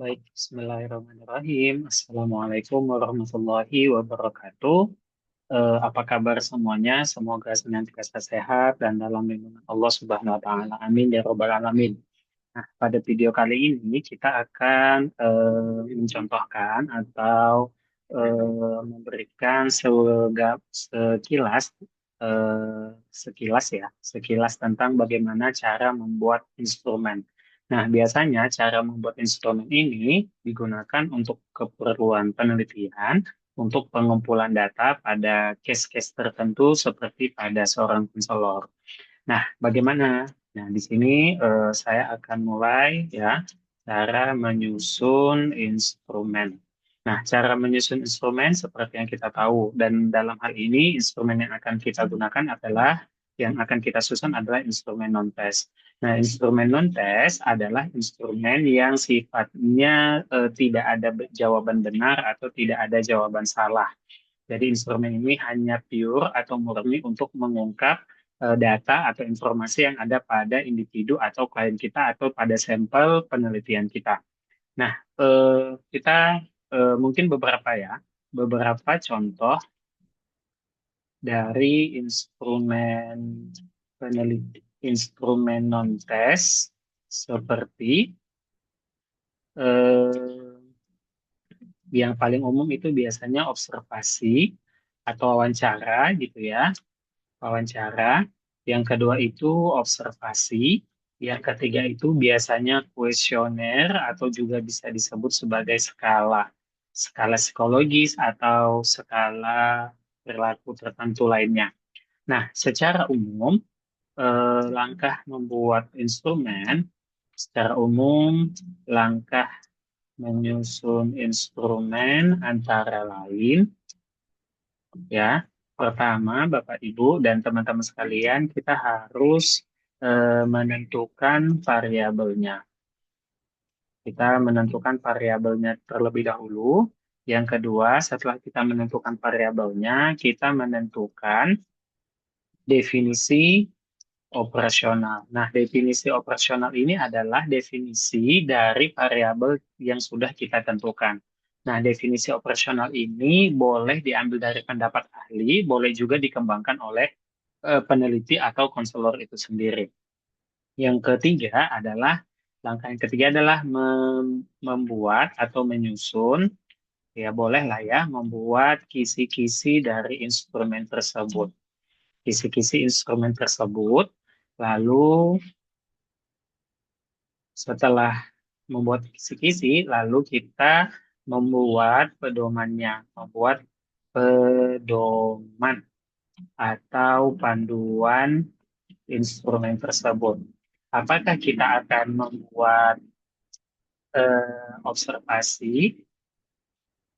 Baik, Bismillahirrahmanirrahim. Assalamualaikum warahmatullahi wabarakatuh. Apa kabar semuanya? Semoga senantiasa sehat dan dalam lindungan Allah Subhanahu wa Ta'ala. Amin ya Rabbal 'Alamin. Nah, pada video kali ini kita akan mencontohkan atau memberikan sekilas sekilas tentang bagaimana cara membuat instrumen. Nah, biasanya cara membuat instrumen ini digunakan untuk keperluan penelitian, untuk pengumpulan data pada case-case tertentu seperti pada seorang konselor. Nah, bagaimana? Nah, di sini saya akan mulai ya cara menyusun instrumen. Nah, cara menyusun instrumen seperti yang kita tahu dan dalam hal ini instrumen yang akan kita gunakan adalah yang akan kita susun adalah instrumen non-test. Nah, instrumen non-test adalah instrumen yang sifatnya tidak ada jawaban benar atau tidak ada jawaban salah. Jadi instrumen ini hanya pure atau murni untuk mengungkap data atau informasi yang ada pada individu atau klien kita atau pada sampel penelitian kita. Nah, kita mungkin beberapa contoh dari instrumen non-test seperti eh, yang paling umum itu biasanya observasi atau wawancara gitu ya. Wawancara. Yang kedua itu observasi. Yang ketiga itu biasanya kuesioner atau juga bisa disebut sebagai skala. Skala psikologis atau skala perilaku tertentu lainnya. Nah, secara umum, langkah membuat instrumen, secara umum, langkah menyusun instrumen antara lain ya. Pertama, Bapak Ibu dan teman-teman sekalian, kita harus menentukan variabelnya. Kita menentukan variabelnya terlebih dahulu. Yang kedua, setelah kita menentukan variabelnya, kita menentukan definisi operasional. Nah, definisi operasional ini adalah definisi dari variabel yang sudah kita tentukan. Nah, definisi operasional ini boleh diambil dari pendapat ahli, boleh juga dikembangkan oleh peneliti atau konselor itu sendiri. Yang ketiga adalah langkah yang ketiga adalah membuat atau menyusun, ya boleh lah ya, membuat kisi-kisi dari instrumen tersebut. Kisi-kisi instrumen tersebut, lalu setelah membuat kisi-kisi, lalu kita membuat pedomannya, membuat pedoman atau panduan instrumen tersebut. Apakah kita akan membuat observasi,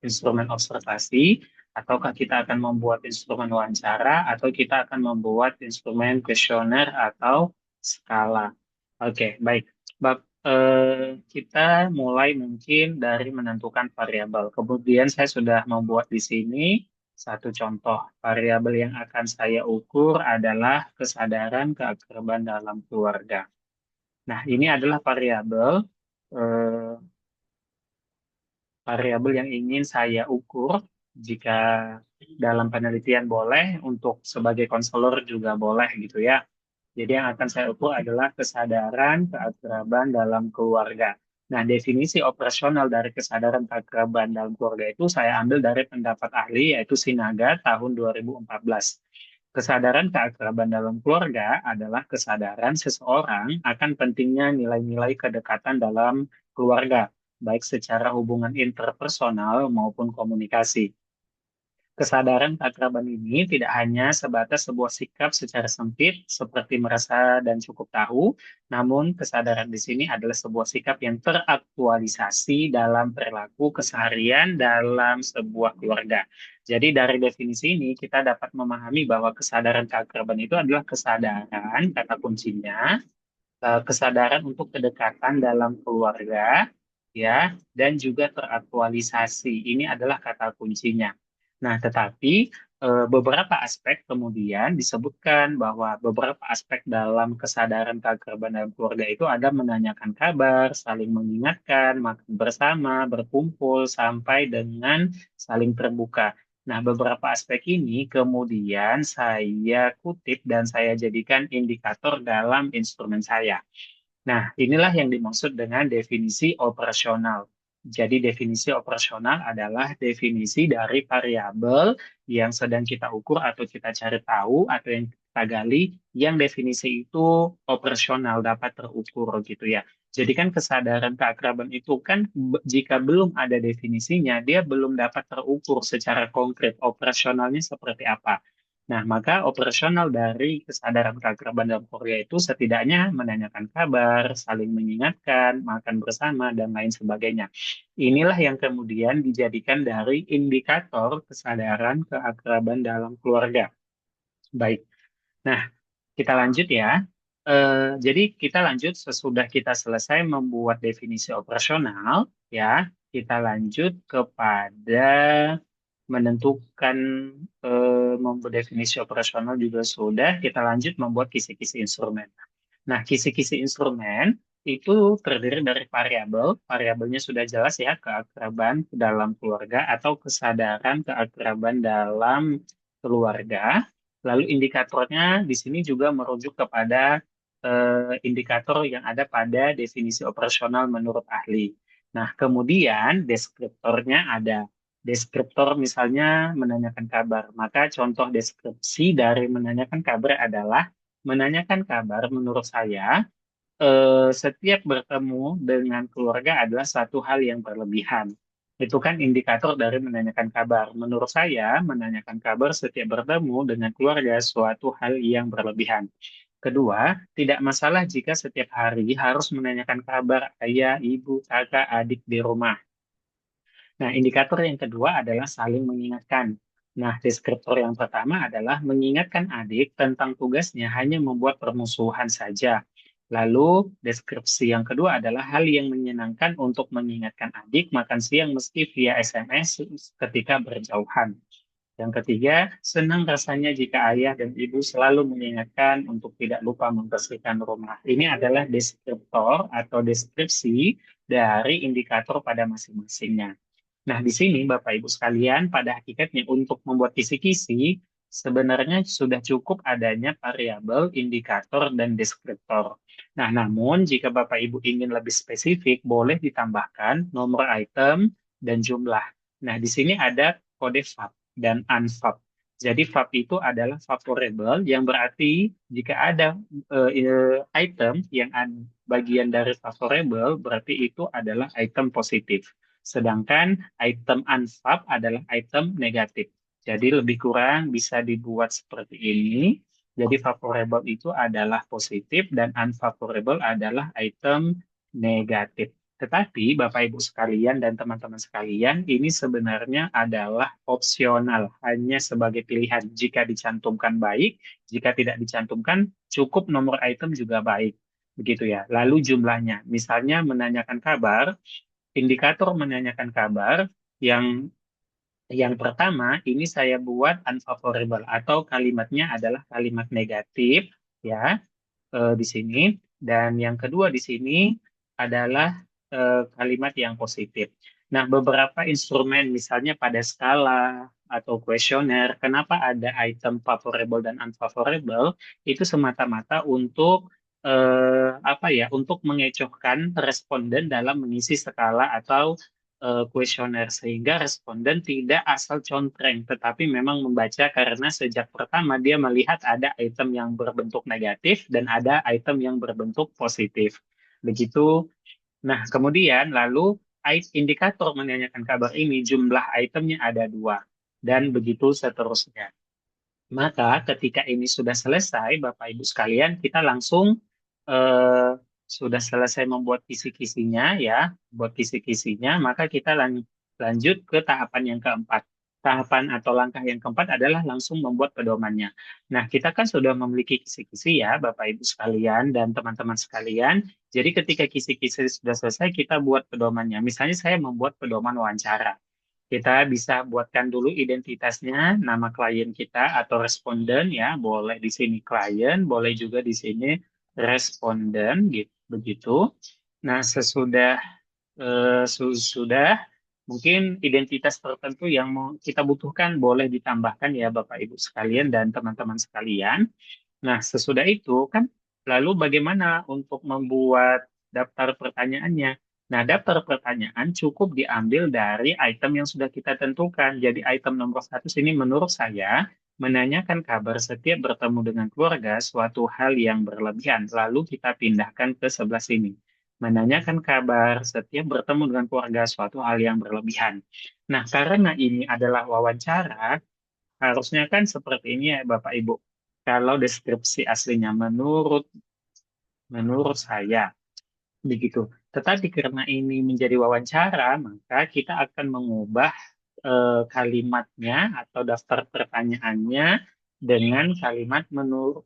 instrumen observasi, ataukah kita akan membuat instrumen wawancara, atau kita akan membuat instrumen kuesioner atau skala. Oke, baik. Kita mulai mungkin dari menentukan variabel. Kemudian saya sudah membuat di sini satu contoh. Variabel yang akan saya ukur adalah kesadaran keakraban dalam keluarga. Nah, ini adalah eh, variabel yang ingin saya ukur. Jika dalam penelitian boleh, untuk sebagai konselor juga boleh gitu ya. Jadi yang akan saya ukur adalah kesadaran keakraban dalam keluarga. Nah, definisi operasional dari kesadaran keakraban dalam keluarga itu saya ambil dari pendapat ahli yaitu Sinaga tahun 2014. Kesadaran keakraban dalam keluarga adalah kesadaran seseorang akan pentingnya nilai-nilai kedekatan dalam keluarga, baik secara hubungan interpersonal maupun komunikasi. Kesadaran keakraban ini tidak hanya sebatas sebuah sikap secara sempit seperti merasa dan cukup tahu, namun kesadaran di sini adalah sebuah sikap yang teraktualisasi dalam perilaku keseharian dalam sebuah keluarga. Jadi dari definisi ini kita dapat memahami bahwa kesadaran keakraban itu adalah kesadaran, kata kuncinya, kesadaran untuk kedekatan dalam keluarga, ya, dan juga teraktualisasi. Ini adalah kata kuncinya. Nah, tetapi beberapa aspek kemudian disebutkan bahwa beberapa aspek dalam kesadaran keakraban dalam keluarga itu ada menanyakan kabar, saling mengingatkan, makan bersama, berkumpul, sampai dengan saling terbuka. Nah, beberapa aspek ini kemudian saya kutip dan saya jadikan indikator dalam instrumen saya. Nah, inilah yang dimaksud dengan definisi operasional. Jadi, definisi operasional adalah definisi dari variabel yang sedang kita ukur atau kita cari tahu atau yang kita gali, yang definisi itu operasional dapat terukur gitu ya. Jadi kan kesadaran keakraban itu kan jika belum ada definisinya, dia belum dapat terukur secara konkret operasionalnya seperti apa. Nah, maka operasional dari kesadaran keakraban dalam keluarga itu setidaknya menanyakan kabar, saling mengingatkan, makan bersama, dan lain sebagainya. Inilah yang kemudian dijadikan dari indikator kesadaran keakraban dalam keluarga. Baik, nah kita lanjut ya. Jadi kita lanjut sesudah kita selesai membuat definisi operasional, ya, kita lanjut kepada menentukan membuat definisi operasional juga sudah, kita lanjut membuat kisi-kisi instrumen. Nah, kisi-kisi instrumen itu terdiri dari variabel. Variabelnya sudah jelas ya, keakraban dalam keluarga atau kesadaran keakraban dalam keluarga. Lalu indikatornya di sini juga merujuk kepada indikator yang ada pada definisi operasional menurut ahli. Nah, kemudian deskriptornya ada. Deskriptor misalnya menanyakan kabar. Maka contoh deskripsi dari menanyakan kabar adalah menanyakan kabar menurut saya setiap bertemu dengan keluarga adalah satu hal yang berlebihan. Itu kan indikator dari menanyakan kabar. Menurut saya, menanyakan kabar setiap bertemu dengan keluarga suatu hal yang berlebihan. Kedua, tidak masalah jika setiap hari harus menanyakan kabar ayah, ibu, kakak, adik di rumah. Nah, indikator yang kedua adalah saling mengingatkan. Nah, deskriptor yang pertama adalah mengingatkan adik tentang tugasnya hanya membuat permusuhan saja. Lalu, deskripsi yang kedua adalah hal yang menyenangkan untuk mengingatkan adik makan siang meski via SMS ketika berjauhan. Yang ketiga, senang rasanya jika ayah dan ibu selalu mengingatkan untuk tidak lupa membersihkan rumah. Ini adalah deskriptor atau deskripsi dari indikator pada masing-masingnya. Nah, di sini Bapak Ibu sekalian, pada hakikatnya untuk membuat kisi-kisi, sebenarnya sudah cukup adanya variabel, indikator, dan deskriptor. Nah, namun jika Bapak Ibu ingin lebih spesifik, boleh ditambahkan nomor item dan jumlah. Nah, di sini ada kode VAB dan unVAB. Jadi VAB itu adalah favorable yang berarti jika ada item yang bagian dari favorable, berarti itu adalah item positif. Sedangkan item unfab adalah item negatif. Jadi lebih kurang bisa dibuat seperti ini. Jadi favorable itu adalah positif dan unfavorable adalah item negatif. Tetapi Bapak Ibu sekalian dan teman-teman sekalian, ini sebenarnya adalah opsional, hanya sebagai pilihan. Jika dicantumkan baik, jika tidak dicantumkan cukup nomor item juga baik. Begitu ya. Lalu jumlahnya, misalnya menanyakan kabar, indikator menanyakan kabar yang pertama ini saya buat unfavorable atau kalimatnya adalah kalimat negatif ya di sini dan yang kedua di sini adalah kalimat yang positif. Nah, beberapa instrumen misalnya pada skala atau kuesioner, kenapa ada item favorable dan unfavorable itu semata-mata untuk apa ya, untuk mengecohkan responden dalam mengisi skala atau kuesioner sehingga responden tidak asal contreng tetapi memang membaca karena sejak pertama dia melihat ada item yang berbentuk negatif dan ada item yang berbentuk positif. Begitu. Nah, kemudian lalu indikator menanyakan kabar ini jumlah itemnya ada dua dan begitu seterusnya. Maka ketika ini sudah selesai, Bapak Ibu sekalian, kita langsung eh, sudah selesai membuat kisi-kisinya ya, buat kisi-kisinya, maka kita lanjut ke tahapan yang keempat. Tahapan atau langkah yang keempat adalah langsung membuat pedomannya. Nah, kita kan sudah memiliki kisi-kisi ya, Bapak Ibu sekalian dan teman-teman sekalian. Jadi ketika kisi-kisi sudah selesai, kita buat pedomannya. Misalnya saya membuat pedoman wawancara. Kita bisa buatkan dulu identitasnya, nama klien kita atau responden ya, boleh di sini klien, boleh juga di sini responden gitu. Begitu. Nah, sudah mungkin identitas tertentu yang mau kita butuhkan boleh ditambahkan ya Bapak Ibu sekalian dan teman-teman sekalian. Nah, sesudah itu kan lalu bagaimana untuk membuat daftar pertanyaannya? Nah, daftar pertanyaan cukup diambil dari item yang sudah kita tentukan. Jadi item nomor satu sini menurut saya menanyakan kabar setiap bertemu dengan keluarga suatu hal yang berlebihan. Lalu kita pindahkan ke sebelah sini. Menanyakan kabar setiap bertemu dengan keluarga suatu hal yang berlebihan. Nah, karena ini adalah wawancara, harusnya kan seperti ini ya Bapak Ibu. Kalau deskripsi aslinya menurut menurut saya begitu. Tetapi karena ini menjadi wawancara, maka kita akan mengubah kalimatnya atau daftar pertanyaannya dengan kalimat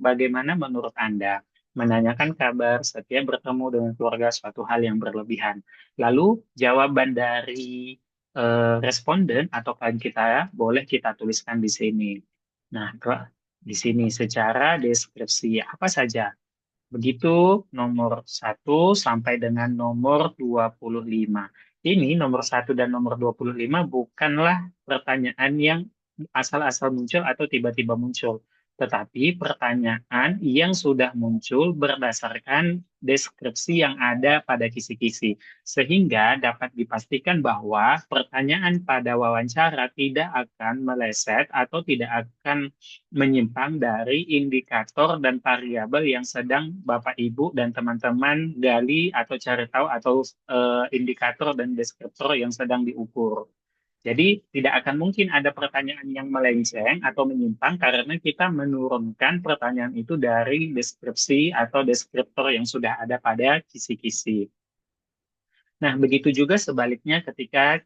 bagaimana menurut Anda menanyakan kabar setiap bertemu dengan keluarga suatu hal yang berlebihan. Lalu jawaban dari responden atau klien kita boleh kita tuliskan di sini. Nah, di sini secara deskripsi apa saja. Begitu nomor satu sampai dengan nomor 25. Ini nomor satu dan nomor 25 bukanlah pertanyaan yang asal-asal muncul atau tiba-tiba muncul. Tetapi pertanyaan yang sudah muncul berdasarkan deskripsi yang ada pada kisi-kisi. Sehingga dapat dipastikan bahwa pertanyaan pada wawancara tidak akan meleset atau tidak akan menyimpang dari indikator dan variabel yang sedang Bapak Ibu dan teman-teman gali atau cari tahu atau indikator dan deskriptor yang sedang diukur. Jadi tidak akan mungkin ada pertanyaan yang melenceng atau menyimpang karena kita menurunkan pertanyaan itu dari deskripsi atau deskriptor yang sudah ada pada kisi-kisi. Nah, begitu juga sebaliknya ketika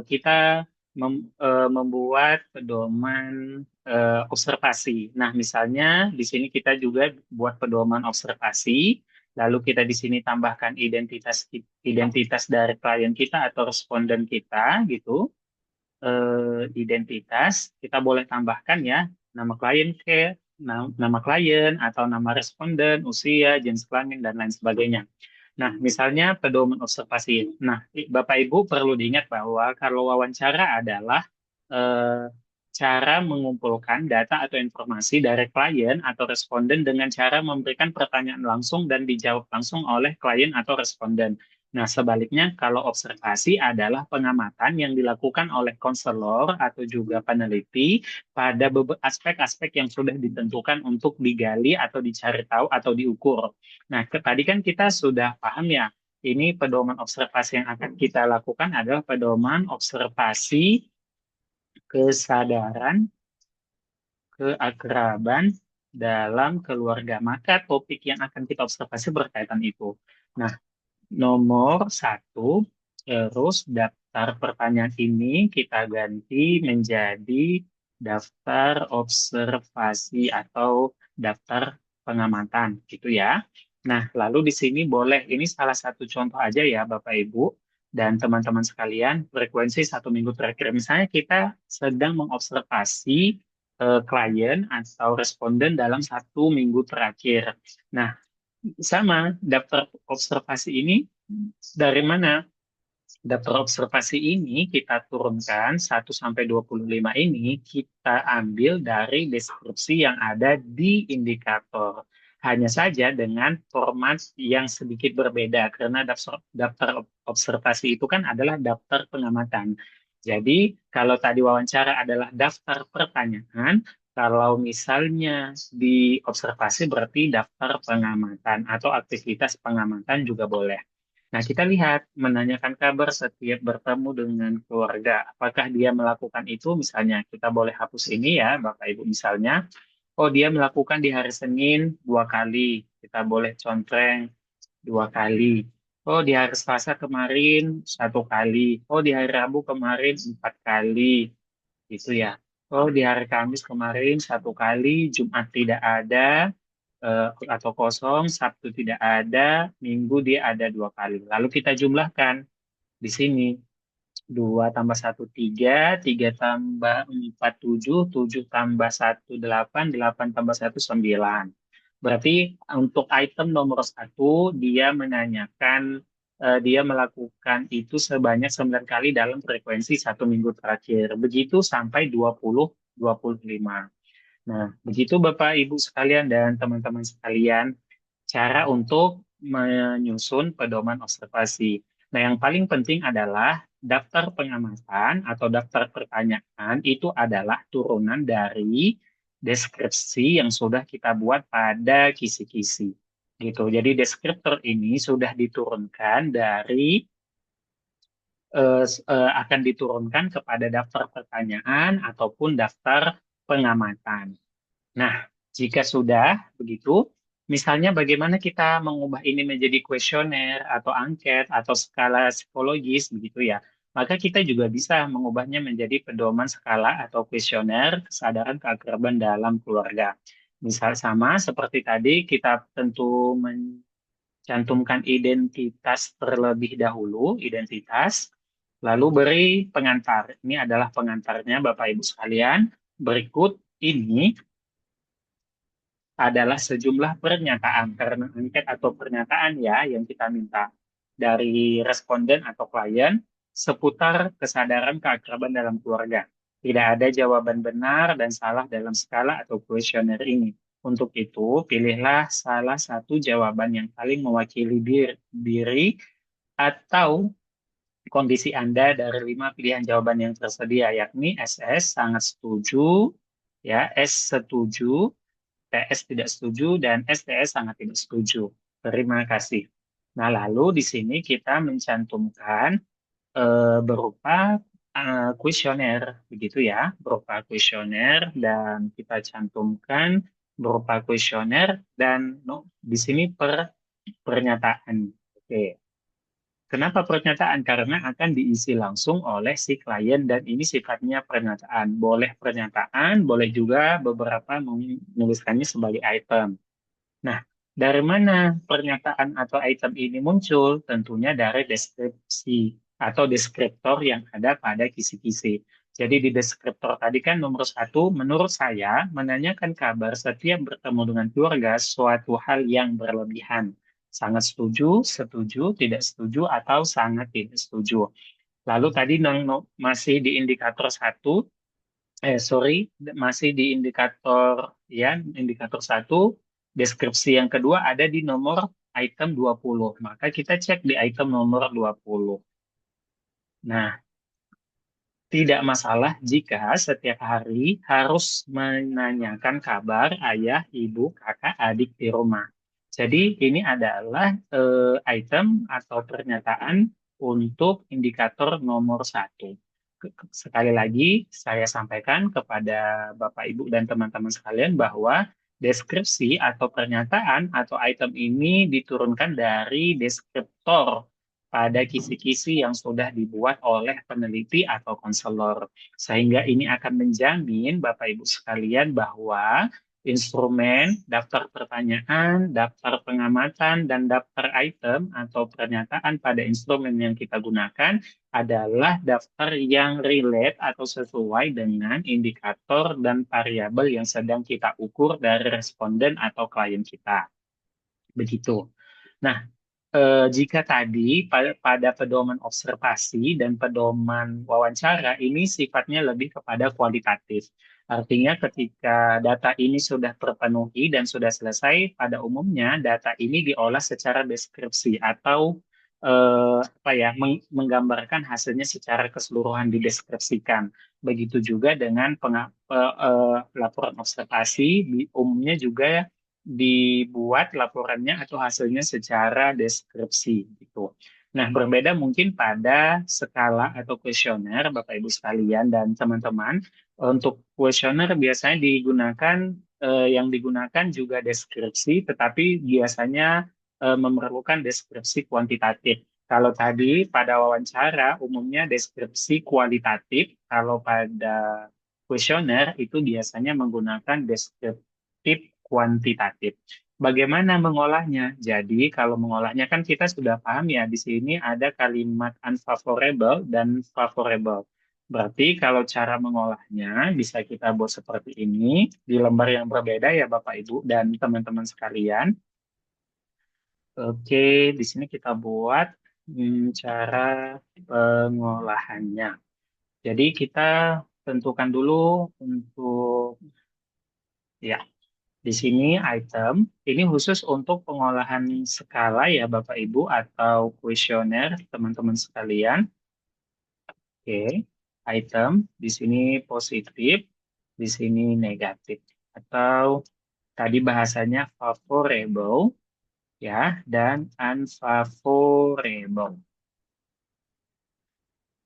kita membuat pedoman observasi. Nah, misalnya di sini kita juga buat pedoman observasi, lalu kita di sini tambahkan identitas dari klien kita atau responden kita, gitu. Identitas kita boleh tambahkan ya nama klien nama klien atau nama responden, usia, jenis kelamin dan lain sebagainya. Nah, misalnya pedoman observasi. Nah, Bapak Ibu perlu diingat bahwa kalau wawancara adalah eh, cara mengumpulkan data atau informasi dari klien atau responden dengan cara memberikan pertanyaan langsung dan dijawab langsung oleh klien atau responden. Nah, sebaliknya, kalau observasi adalah pengamatan yang dilakukan oleh konselor atau juga peneliti pada aspek-aspek yang sudah ditentukan untuk digali atau dicari tahu atau diukur. Nah, tadi kan kita sudah paham ya, ini pedoman observasi yang akan kita lakukan adalah pedoman observasi kesadaran, keakraban dalam keluarga. Maka topik yang akan kita observasi berkaitan itu. Nah, nomor satu, terus daftar pertanyaan ini kita ganti menjadi daftar observasi atau daftar pengamatan, gitu ya. Nah, lalu di sini boleh, ini salah satu contoh aja ya Bapak Ibu dan teman-teman sekalian, frekuensi satu minggu terakhir. Misalnya kita sedang mengobservasi klien atau responden dalam satu minggu terakhir. Nah, sama, daftar observasi ini dari mana? Daftar observasi ini kita turunkan 1 sampai 25 ini kita ambil dari deskripsi yang ada di indikator. Hanya saja dengan format yang sedikit berbeda karena daftar observasi itu kan adalah daftar pengamatan. Jadi kalau tadi wawancara adalah daftar pertanyaan, kalau misalnya di observasi berarti daftar pengamatan atau aktivitas pengamatan juga boleh. Nah, kita lihat menanyakan kabar setiap bertemu dengan keluarga. Apakah dia melakukan itu? Misalnya, kita boleh hapus ini ya, Bapak Ibu. Misalnya, oh dia melakukan di hari Senin 2 kali. Kita boleh contreng 2 kali. Oh di hari Selasa kemarin 1 kali. Oh di hari Rabu kemarin 4 kali. Gitu ya. Oh di hari Kamis kemarin 1 kali. Jumat tidak ada atau kosong, Sabtu tidak ada, Minggu dia ada 2 kali. Lalu kita jumlahkan di sini. 2 tambah satu 3, 3 tambah 4 7, 7 tambah satu 8, 8 tambah satu 9. Berarti untuk item nomor satu, dia menanyakan, dia melakukan itu sebanyak 9 kali dalam frekuensi 1 minggu terakhir. Begitu sampai 25. Nah, begitu Bapak Ibu sekalian dan teman-teman sekalian, cara untuk menyusun pedoman observasi. Nah, yang paling penting adalah daftar pengamatan atau daftar pertanyaan itu adalah turunan dari deskripsi yang sudah kita buat pada kisi-kisi. Gitu. Jadi deskriptor ini sudah diturunkan dari akan diturunkan kepada daftar pertanyaan ataupun daftar pengamatan. Nah, jika sudah begitu, misalnya bagaimana kita mengubah ini menjadi kuesioner atau angket atau skala psikologis begitu ya, maka kita juga bisa mengubahnya menjadi pedoman skala atau kuesioner kesadaran keakraban dalam keluarga. Misal sama seperti tadi, kita tentu mencantumkan identitas terlebih dahulu, identitas, lalu beri pengantar. Ini adalah pengantarnya Bapak Ibu sekalian. Berikut ini adalah sejumlah pernyataan karena angket atau pernyataan ya yang kita minta dari responden atau klien seputar kesadaran keakraban dalam keluarga. Tidak ada jawaban benar dan salah dalam skala atau kuesioner ini. Untuk itu, pilihlah salah satu jawaban yang paling mewakili diri atau kondisi Anda dari 5 pilihan jawaban yang tersedia, yakni SS sangat setuju, ya, S setuju, TS tidak setuju, dan STS sangat tidak setuju. Terima kasih. Nah, lalu di sini kita mencantumkan berupa kuesioner, begitu ya, berupa kuesioner, dan kita cantumkan berupa kuesioner, dan no, di sini pernyataan. Oke. Kenapa pernyataan? Karena akan diisi langsung oleh si klien dan ini sifatnya pernyataan. Boleh pernyataan, boleh juga beberapa menuliskannya sebagai item. Nah, dari mana pernyataan atau item ini muncul? Tentunya dari deskripsi atau deskriptor yang ada pada kisi-kisi. Jadi di deskriptor tadi kan nomor satu, menurut saya menanyakan kabar setiap bertemu dengan keluarga suatu hal yang berlebihan. Sangat setuju, setuju, tidak setuju, atau sangat tidak setuju. Lalu tadi masih di indikator satu, sorry, masih di indikator ya, indikator satu, deskripsi yang kedua ada di nomor item 20. Maka kita cek di item nomor 20. Nah, tidak masalah jika setiap hari harus menanyakan kabar ayah, ibu, kakak, adik di rumah. Jadi ini adalah item atau pernyataan untuk indikator nomor satu. Sekali lagi, saya sampaikan kepada Bapak, Ibu, dan teman-teman sekalian bahwa deskripsi atau pernyataan atau item ini diturunkan dari deskriptor pada kisi-kisi yang sudah dibuat oleh peneliti atau konselor. Sehingga ini akan menjamin Bapak Ibu sekalian bahwa instrumen, daftar pertanyaan, daftar pengamatan, dan daftar item atau pernyataan pada instrumen yang kita gunakan adalah daftar yang relate atau sesuai dengan indikator dan variabel yang sedang kita ukur dari responden atau klien kita. Begitu. Nah, jika tadi pada pedoman observasi dan pedoman wawancara ini sifatnya lebih kepada kualitatif. Artinya ketika data ini sudah terpenuhi dan sudah selesai, pada umumnya data ini diolah secara deskripsi atau apa ya, menggambarkan hasilnya secara keseluruhan dideskripsikan. Begitu juga dengan laporan observasi, umumnya juga dibuat laporannya atau hasilnya secara deskripsi gitu. Nah, berbeda mungkin pada skala atau kuesioner, Bapak Ibu sekalian dan teman-teman. Untuk kuesioner biasanya yang digunakan juga deskripsi, tetapi biasanya memerlukan deskripsi kuantitatif. Kalau tadi pada wawancara umumnya deskripsi kualitatif, kalau pada kuesioner itu biasanya menggunakan deskriptif kuantitatif. Bagaimana mengolahnya? Jadi kalau mengolahnya kan kita sudah paham ya, di sini ada kalimat unfavorable dan favorable. Berarti kalau cara mengolahnya bisa kita buat seperti ini di lembar yang berbeda ya Bapak Ibu dan teman-teman sekalian. Oke, di sini kita buat cara pengolahannya. Jadi kita tentukan dulu untuk ya di sini item, ini khusus untuk pengolahan skala ya Bapak Ibu atau kuesioner teman-teman sekalian. Oke, item di sini positif, di sini negatif. Atau tadi bahasanya favorable ya dan unfavorable.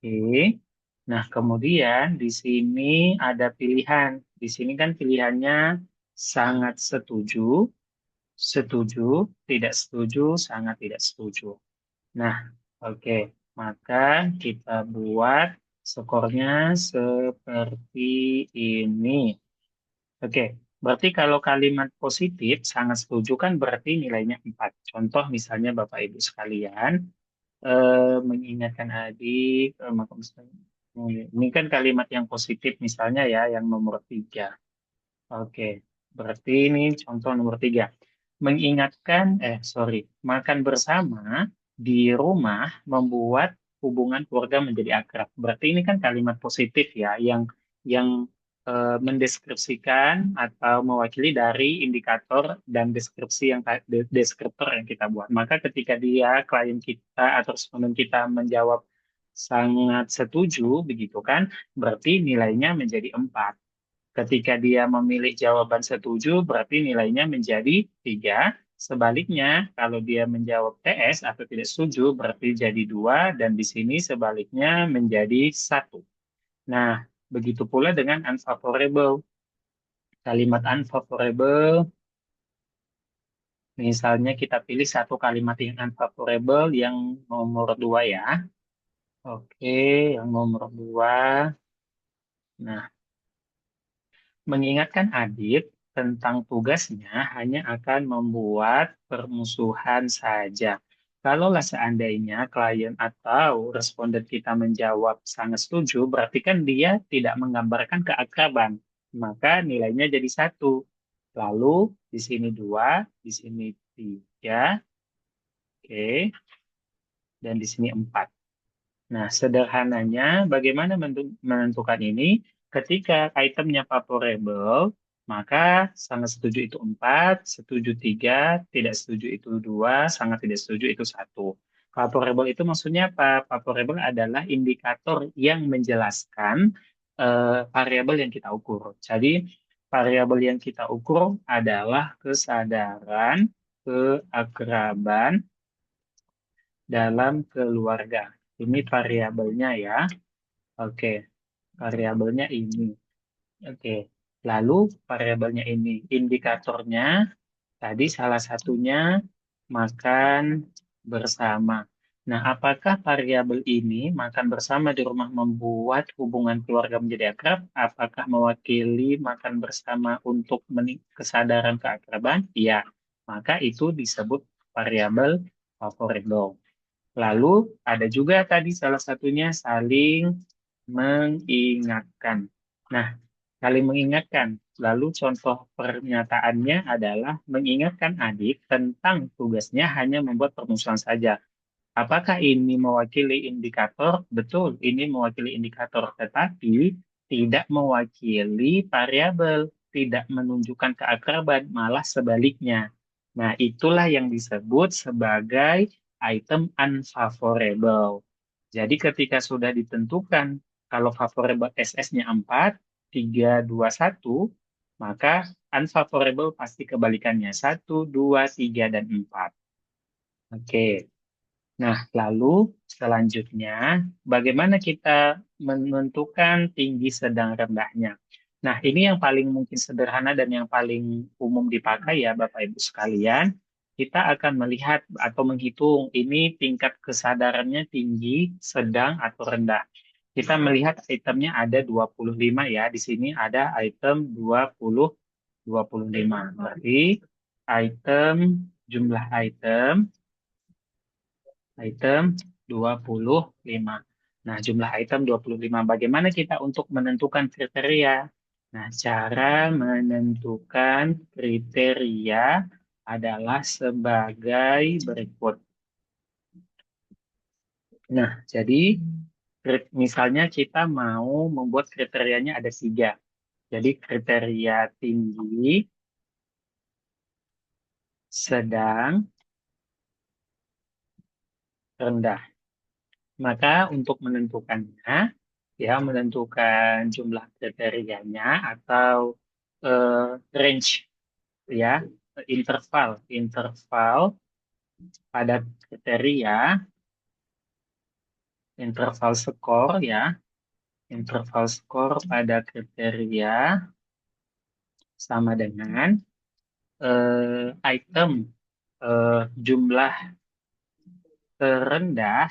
Oke. Nah, kemudian di sini ada pilihan. Di sini kan pilihannya sangat setuju, setuju, tidak setuju, sangat tidak setuju. Nah, oke. Maka kita buat skornya seperti ini. Oke, berarti kalau kalimat positif sangat setuju kan berarti nilainya 4. Contoh misalnya Bapak Ibu sekalian, mengingatkan adik, ini kan kalimat yang positif misalnya ya, yang nomor 3. Oke, berarti ini contoh nomor 3. Makan bersama di rumah membuat hubungan keluarga menjadi akrab. Berarti ini kan kalimat positif ya, yang mendeskripsikan atau mewakili dari indikator dan deskripsi deskriptor yang kita buat. Maka ketika klien kita atau responden kita menjawab sangat setuju, begitu kan, berarti nilainya menjadi 4. Ketika dia memilih jawaban setuju, berarti nilainya menjadi 3. Sebaliknya, kalau dia menjawab TS atau tidak setuju, berarti jadi 2. Dan di sini sebaliknya menjadi 1. Nah, begitu pula dengan unfavorable. Kalimat unfavorable, misalnya kita pilih satu kalimat yang unfavorable yang nomor 2 ya. Oke, yang nomor 2. Nah, mengingatkan adik tentang tugasnya hanya akan membuat permusuhan saja. Kalaulah seandainya klien atau responden kita menjawab sangat setuju, berarti kan dia tidak menggambarkan keakraban. Maka nilainya jadi 1. Lalu di sini 2, di sini 3, oke, dan di sini 4. Nah, sederhananya bagaimana menentukan ini? Ketika itemnya favorable, maka sangat setuju itu 4, setuju 3, tidak setuju itu 2, sangat tidak setuju itu 1. Favorable itu maksudnya apa? Favorable adalah indikator yang menjelaskan variabel yang kita ukur. Jadi, variabel yang kita ukur adalah kesadaran, keakraban, dalam keluarga. Ini variabelnya ya. Oke, variabelnya ini. Oke, lalu variabelnya ini. Indikatornya, tadi salah satunya makan bersama. Nah, apakah variabel ini makan bersama di rumah membuat hubungan keluarga menjadi akrab? Apakah mewakili makan bersama untuk kesadaran keakraban? Iya, maka itu disebut variabel favorable. Lalu ada juga tadi salah satunya saling mengingatkan. Nah, saling mengingatkan. Lalu contoh pernyataannya adalah mengingatkan adik tentang tugasnya hanya membuat permusuhan saja. Apakah ini mewakili indikator? Betul, ini mewakili indikator, tetapi tidak mewakili variabel, tidak menunjukkan keakraban, malah sebaliknya. Nah, itulah yang disebut sebagai item unfavorable. Jadi ketika sudah ditentukan kalau favorable SS-nya 4, 3, 2, 1, maka unfavorable pasti kebalikannya 1, 2, 3, dan 4. Oke. Nah, lalu selanjutnya, bagaimana kita menentukan tinggi, sedang, rendahnya? Nah, ini yang paling mungkin sederhana dan yang paling umum dipakai ya, Bapak Ibu sekalian. Kita akan melihat atau menghitung ini tingkat kesadarannya tinggi, sedang, atau rendah. Kita melihat itemnya ada 25 ya. Di sini ada item 20, 25. Berarti item, jumlah item 25. Nah, jumlah item 25. Bagaimana kita untuk menentukan kriteria? Nah, cara menentukan kriteria adalah sebagai berikut. Nah, jadi misalnya kita mau membuat kriterianya ada 3. Jadi kriteria tinggi, sedang, rendah. Maka untuk menentukannya, ya menentukan jumlah kriterianya atau range, ya interval pada kriteria, interval skor, ya interval skor pada kriteria sama dengan item jumlah terendah,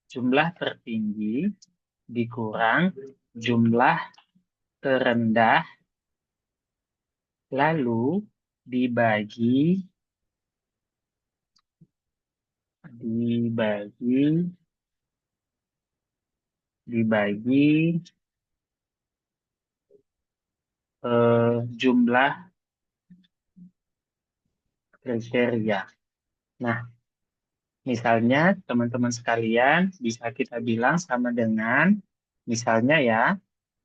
jumlah tertinggi dikurang jumlah terendah, lalu dibagi dibagi dibagi jumlah kriteria. Nah, misalnya teman-teman sekalian bisa kita bilang sama dengan misalnya ya,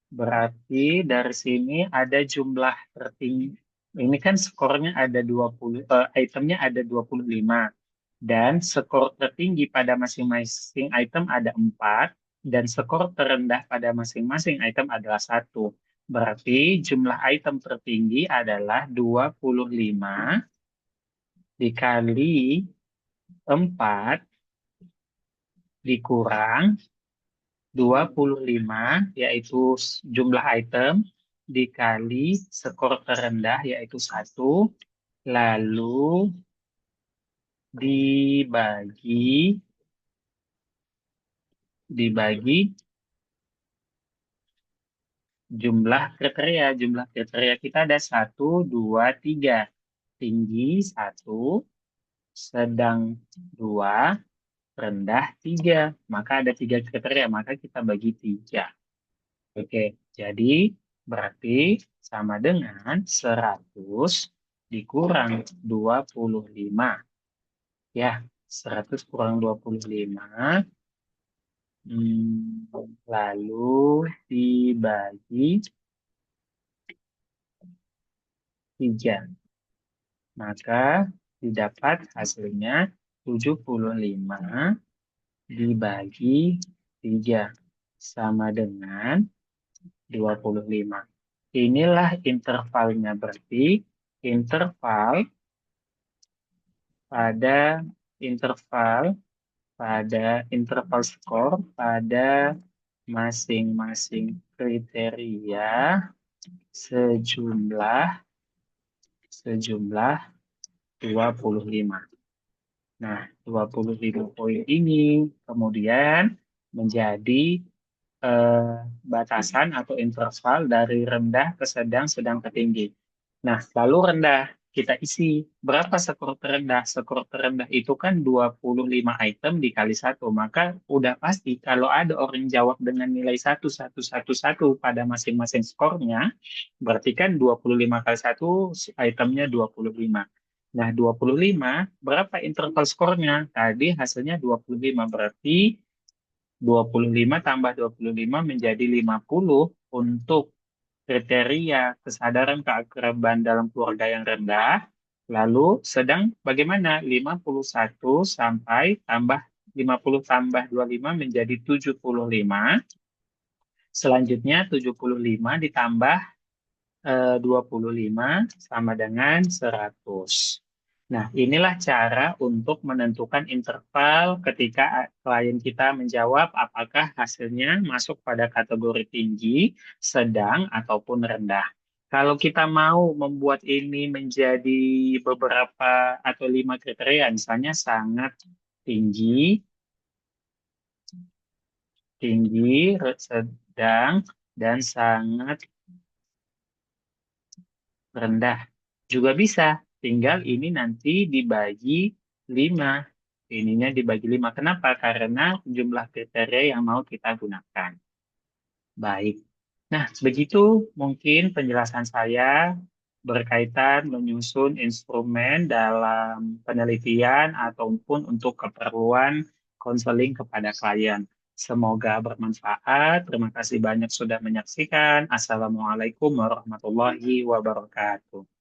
berarti dari sini ada jumlah tertinggi. Ini kan skornya ada 20, itemnya ada 25. Dan skor tertinggi pada masing-masing item ada 4. Dan skor terendah pada masing-masing item adalah 1. Berarti jumlah item tertinggi adalah 25 dikali 4 dikurang 25, yaitu jumlah item, dikali skor terendah, yaitu 1, lalu dibagi dibagi jumlah kriteria. Jumlah kriteria kita ada 1, 2, 3. Tinggi 1, sedang 2, rendah 3. Maka ada 3 kriteria, maka kita bagi 3. Oke, jadi berarti sama dengan 100 dikurang 25. Ya, 100 kurang 25. Lalu dibagi 3. Maka didapat hasilnya 75 dibagi 3 sama dengan 25. Inilah intervalnya, berarti interval pada interval interval skor pada masing-masing kriteria sejumlah 25. Nah, 25 poin ini kemudian menjadi batasan atau interval dari rendah ke sedang, sedang ke tinggi. Nah, lalu rendah kita isi. Berapa skor terendah? Skor terendah itu kan 25 item dikali 1. Maka udah pasti kalau ada orang jawab dengan nilai 1, 1, 1, 1 pada masing-masing skornya, berarti kan 25 kali 1 itemnya 25. Nah, 25 berapa interval skornya? Tadi hasilnya 25, berarti 25 tambah 25 menjadi 50 untuk kriteria kesadaran keakraban dalam keluarga yang rendah. Lalu sedang bagaimana? 51 sampai tambah 50 tambah 25 menjadi 75. Selanjutnya 75 ditambah 25 sama dengan 100. Nah, inilah cara untuk menentukan interval ketika klien kita menjawab apakah hasilnya masuk pada kategori tinggi, sedang, ataupun rendah. Kalau kita mau membuat ini menjadi beberapa atau 5 kriteria, misalnya sangat tinggi, sedang, dan sangat rendah. Juga bisa, tinggal ini nanti dibagi 5. Ininya dibagi 5. Kenapa? Karena jumlah kriteria yang mau kita gunakan. Baik. Nah, begitu mungkin penjelasan saya berkaitan menyusun instrumen dalam penelitian ataupun untuk keperluan konseling kepada klien. Semoga bermanfaat. Terima kasih banyak sudah menyaksikan. Assalamualaikum warahmatullahi wabarakatuh.